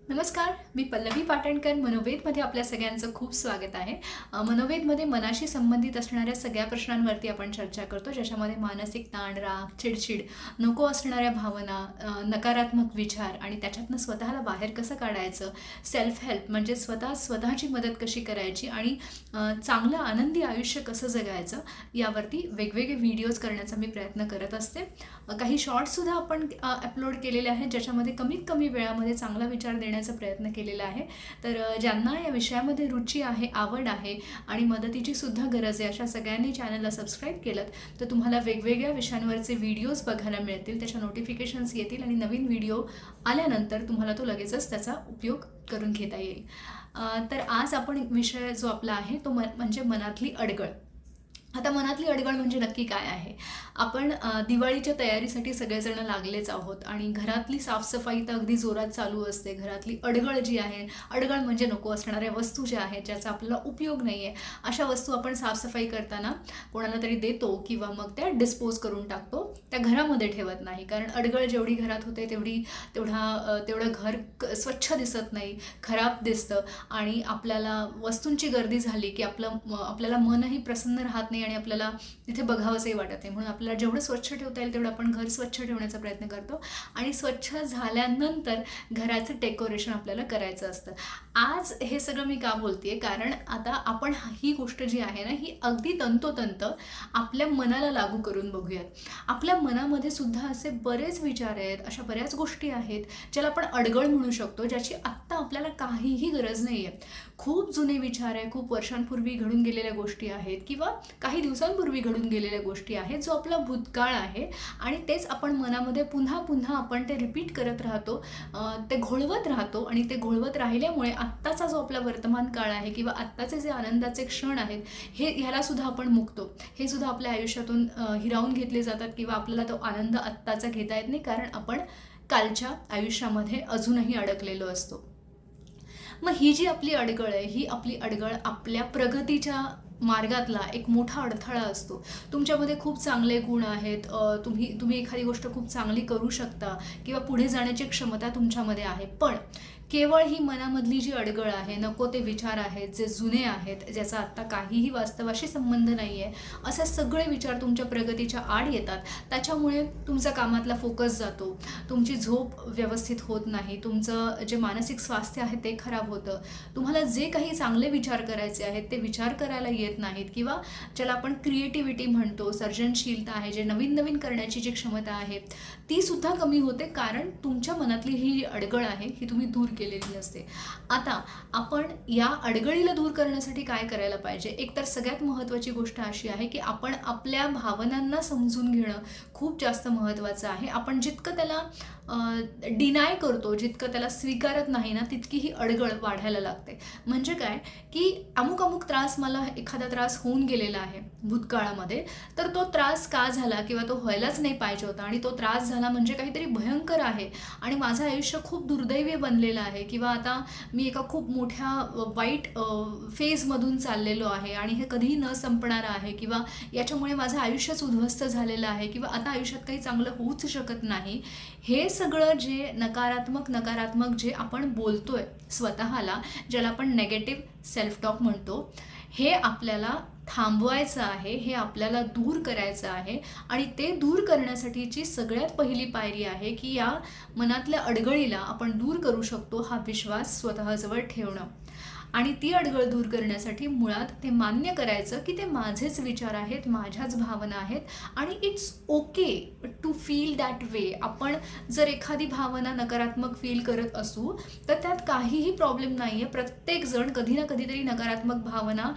नमस्कार, मी पल्लवी पाटणकर. मनोवेदमध्ये आपल्या सगळ्यांचं खूप स्वागत आहे. मनोवेदमध्ये मनाशी संबंधित असणाऱ्या सगळ्या प्रश्नांवरती आपण चर्चा करतो, ज्याच्यामध्ये मानसिक ताण, राग, चिडचिड, नको असणाऱ्या भावना, नकारात्मक विचार आणि त्याच्यातनं स्वतःला बाहेर कसं काढायचं, सेल्फ हेल्प म्हणजे स्वतःची मदत कशी करायची आणि चांगलं आनंदी आयुष्य कसं जगायचं, यावरती वेगवेगळे व्हिडिओज करण्याचा मी प्रयत्न करत असते. काही शॉर्ट्ससुद्धा आपण अपलोड केलेले आहेत, ज्याच्यामध्ये कमीत कमी वेळामध्ये चांगला विचार देण्याचा प्रयत्न केलेला आहे. तर ज्यांना या विषयामध्ये रुची आहे, आवड आहे आणि मदतीची सुद्धा गरज आहे, अशा सगळ्यांनी चॅनलला सबस्क्राईब केलं तर तुम्हाला वेगवेगळ्या विषयांवरचे व्हिडिओज बघायला मिळतील, त्याच्या नोटिफिकेशन्स येतील आणि नवीन व्हिडिओ आल्यानंतर तुम्हाला तो लगेचच त्याचा उपयोग करून घेता येईल. तर आज आपण विषय जो आपला आहे तो म्हणजे मनातली अडगळ. आता मनातली अडगळ म्हणजे नक्की काय आहे? आपण दिवाळीच्या तयारीसाठी सगळेजण लागलेच आहोत आणि घरातली साफसफाई तर अगदी जोरात चालू असते. घरातली अडगळ जी आहे, अडगळ म्हणजे नको असणाऱ्या वस्तू ज्या आहेत, ज्याचा आपल्याला उपयोग नाही आहे, अशा वस्तू आपण साफसफाई करताना कोणाला तरी देतो किंवा मग त्या डिस्पोज करून टाकतो, त्या घरामध्ये ठेवत नाही. कारण अडगळ जेवढी घरात होते तेवढं घर स्वच्छ दिसत नाही, खराब दिसतं आणि आपल्याला वस्तूंची गर्दी झाली की आपल्याला मनही प्रसन्न राहत नाही आणि आपल्याला तिथे बघावंसंही वाटत नाही. म्हणून आपल्याला जेवढं स्वच्छ ठेवता येईल तेवढं आपण घर स्वच्छ ठेवण्याचा प्रयत्न करतो आणि स्वच्छ झाल्यानंतर घराचं डेकोरेशन आपल्याला करायचं असतं. आज हे सगळं मी का बोलतेय, कारण आता आपण ही गोष्ट जी आहे ना, ही अगदी तंतोतंत आपल्या मनाला लागू करून बघूयात. आपल्या मनामध्ये सुद्धा असे बरेच विचार आहेत, अशा बऱ्याच गोष्टी आहेत ज्याला आपण अडगळ म्हणू शकतो, ज्याची आत्ता आपल्याला काहीही गरज नाही आहे. खूप जुने विचार आहे, खूप वर्षांपूर्वी घडून गेलेल्या गोष्टी आहेत किंवा काही दिवसांपूर्वी घडून गेलेल्या गोष्टी आहेत, जो आपला भूतकाळ आहे आणि तेच आपण मनामध्ये पुन्हा पुन्हा आपण ते रिपीट करत राहतो, ते घोळवत राहतो आणि ते घोळवत राहिल्यामुळे आत्ताचा जो आपला वर्तमान काळ आहे किंवा आत्ताचे जे आनंदाचे क्षण आहेत, ह्याला सुद्धा आपण मुकतो. हे सुद्धा आपल्या आयुष्यातून हिरावून घेतले जातात किंवा आपल्याला तो आनंद आत्ताचा घेता येत नाही, कारण आपण कालच्या आयुष्यामध्ये अजूनही अडकलेलो असतो. मग ही जी आपली अडगळ आहे, ही आपली अडगळ आपल्या प्रगतीच्या मार्गातला एक मोठा अडथळा असतो. तुमच्यामध्ये खूप चांगले गुण आहेत, तुम्ही एखादी गोष्ट खूप चांगली करू शकता किंवा पुढे जाण्याची क्षमता तुमच्यामध्ये आहे, पण केवळ ही मनामधली जी अडगळ आहे, नको ते विचार आहेत, जे जुने आहेत, ज्याचा आत्ता काहीही वास्तवाशी संबंध नाही आहे, असे सगळे विचार तुमच्या प्रगतीच्या आड येतात. त्याच्यामुळे तुमचा कामातला फोकस जातो, तुमची झोप व्यवस्थित होत नाही, तुमचं जे मानसिक स्वास्थ्य आहे ते खराब होतं, तुम्हाला जे काही चांगले विचार करायचे आहेत ते विचार करायला येत नाहीत किंवा ज्याला आपण क्रिएटिव्हिटी म्हणतो, सर्जनशीलता आहे, जे नवीन नवीन करण्याची जी क्षमता आहे ती सुद्धा कमी होते, कारण तुमच्या मनातली ही अडगळ आहे ही तुम्ही दूर केलेली नसते. आता आपण या अडगळीला दूर करण्यासाठी काय करायला पाहिजे? एकतर सगळ्यात महत्त्वाची गोष्ट अशी आहे की आपण आपल्या भावनांना समजून घेणं खूप जास्त महत्त्वाचं आहे. आपण जितकं त्याला डिनाय करतो, जितकं त्याला स्वीकारत नाही ना, तितकी ही अडगळ वाढायला लागते. म्हणजे काय की अमुक त्रास, मला एखादा त्रास होऊन गेलेला आहे भूतकाळामध्ये, तर तो त्रास का झाला किंवा तो व्हायलाच नाही पाहिजे होता आणि तो त्रास झाला म्हणजे काहीतरी भयंकर आहे आणि माझं आयुष्य खूप दुर्दैवी बनलेलं आहे किंवा आता मी एका खूप मोठ्या वाईट फेजमधून चाललेलो आहे आणि हे कधीही न संपणारं आहे किंवा याच्यामुळे माझं आयुष्यच उद्ध्वस्त झालेलं आहे किंवा आता आयुष्यात काही चांगलं होऊच शकत नाही. हे सगळं जे नकारात्मक जे आपण बोलतोय स्वतःला, ज्याला आपण नेगेटिव्ह सेल्फ टॉक म्हणतो, हे आपल्याला थांबवायचं आहे, हे आपल्याला दूर करायचं आहे आणि ते दूर करण्यासाठीची सगळ्यात पहिली पायरी आहे की या मनातल्या अडगळीला आपण दूर करू शकतो हा विश्वास स्वतःजवळ ठेवणं. आणि ती अडगळ दूर करण्यासाठी मुळात ते मान्य करायचं की ते माझेच विचार आहेत, माझ्याच भावना आहेत आणि it's okay to feel that way. आपण जर एखादी भावना नकारात्मक फील करत असू तर त्यात काहीही प्रॉब्लेम नाही आहे. प्रत्येकजण कधी ना कधीतरी नकारात्मक भावना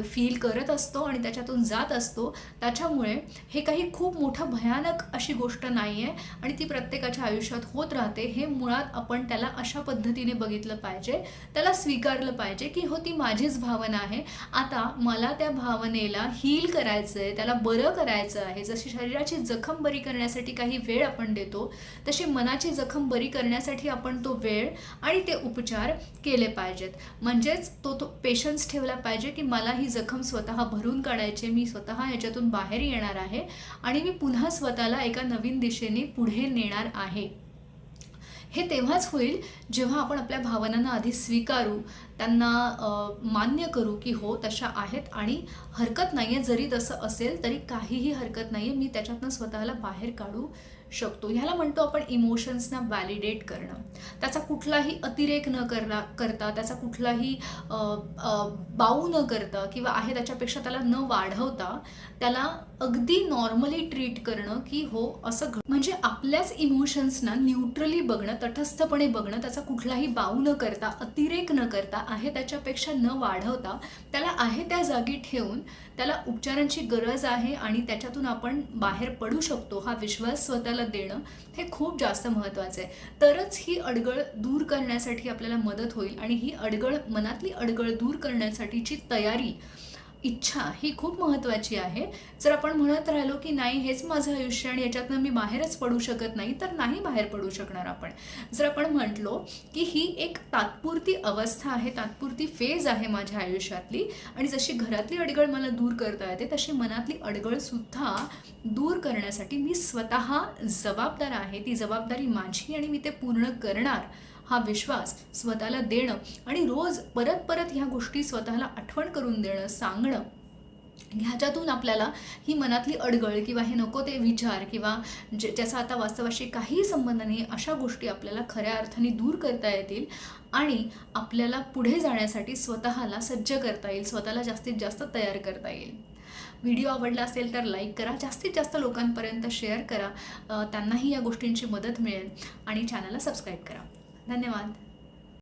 फील करत असतो आणि त्याच्यातून जात असतो. त्याच्यामुळे हे काही खूप मोठं भयानक अशी गोष्ट नाही आहे आणि ती प्रत्येकाच्या आयुष्यात होत राहते. हे मुळात आपण त्याला अशा पद्धतीने बघितलं पाहिजे, त्याला स्वीकारलं पाहिजे की हो, ती माझीच भावना आहे. आता मला त्या भावनेला हील करायचं आहे, त्याला बरं करायचं आहे. जशी शरीराची जखम बरी करण्यासाठी काही वेळ आपण देतो, तशी मनाची जखम बरी करण्यासाठी आपण तो वेळ आणि ते उपचार केले पाहिजेत. म्हणजेच तो पेशन्स ठेवला पाहिजे की मला ही जखम स्वतः भरून काढायची, मी स्वतः याच्यातून बाहेर येणार आहे आणि मी पुन्हा स्वतःला एका नवीन दिशेने पुढे नेणार आहे. हे तेव्हाच होईल जेव्हा आपण आपल्या भावनांना आधी स्वीकारू, त्यांना मान्य करू की हो तशा आहेत आणि हरकत नाही आहे, जरी तसं असेल तरी काहीही हरकत नाही आहे, मी त्याच्यातनं स्वतःला बाहेर काढू शकतो. ह्याला म्हणतो आपण इमोशन्सना व्हॅलिडेट करणं. त्याचा कुठलाही अतिरेक न करता, त्याचा कुठलाही अ, अ, बाऊ न करता किंवा आहे त्याच्यापेक्षा त्याला न वाढवता, त्याला अगदी नॉर्मली ट्रीट करणं की हो असं म्हणजे आपल्याच इमोशन्सना न्यूट्रली बघणं, तटस्थपणे बघणं, त्याचा कुठलाही बाऊ न करता, अतिरेक न करता, आहे त्याच्यापेक्षा न वाढवता, त्याला आहे त्या जागी ठेवून त्याला उपचारांची गरज आहे आणि त्याच्यातून आपण बाहेर पडू शकतो हा विश्वास स्वतःला देणं हे खूप जास्त महत्त्वाचं आहे. तरच ही अडगळ दूर करण्यासाठी आपल्याला मदत होईल आणि ही मनातली अडगळ दूर करण्यासाठीची तयारी, इच्छा ही खूप महत्त्वाची आहे. जर आपण म्हणत राहिलो की नाही हेच माझं आयुष्य आणि याच्यातनं मी बाहेरच पडू शकत नाही, तर नाही बाहेर पडू शकणार आपण. जर आपण म्हटलो की ही एक तात्पुरती अवस्था आहे, तात्पुरती फेज आहे माझ्या आयुष्यातली आणि जशी घरातली अडगळ मला दूर करता येते तशी मनातली अडगळसुद्धा दूर करण्यासाठी मी स्वतः जबाबदार आहे. ती जबाबदारी माझी आणि मी ते पूर्ण करणार हा विश्वास स्वतःला देणं आणि रोज परत परत ह्या गोष्टी स्वतःला आठवण करून देणं, सांगणं, ह्याच्यातून आपल्याला ही मनातली अडगळ किंवा हे नको ते विचार किंवा ज्याचा आता वास्तवाशी काहीही संबंध नाही अशा गोष्टी आपल्याला खऱ्या अर्थाने दूर करता येतील आणि आपल्याला पुढे जाण्यासाठी स्वतःला सज्ज करता येईल, स्वतःला जास्तीत जास्त तयार करता येईल. व्हिडिओ आवडला असेल तर लाईक करा, जास्तीत जास्त लोकांपर्यंत शेअर करा, त्यांनाही या गोष्टींची मदत मिळेल आणि चॅनलला सबस्क्राईब करा. धन्यवाद.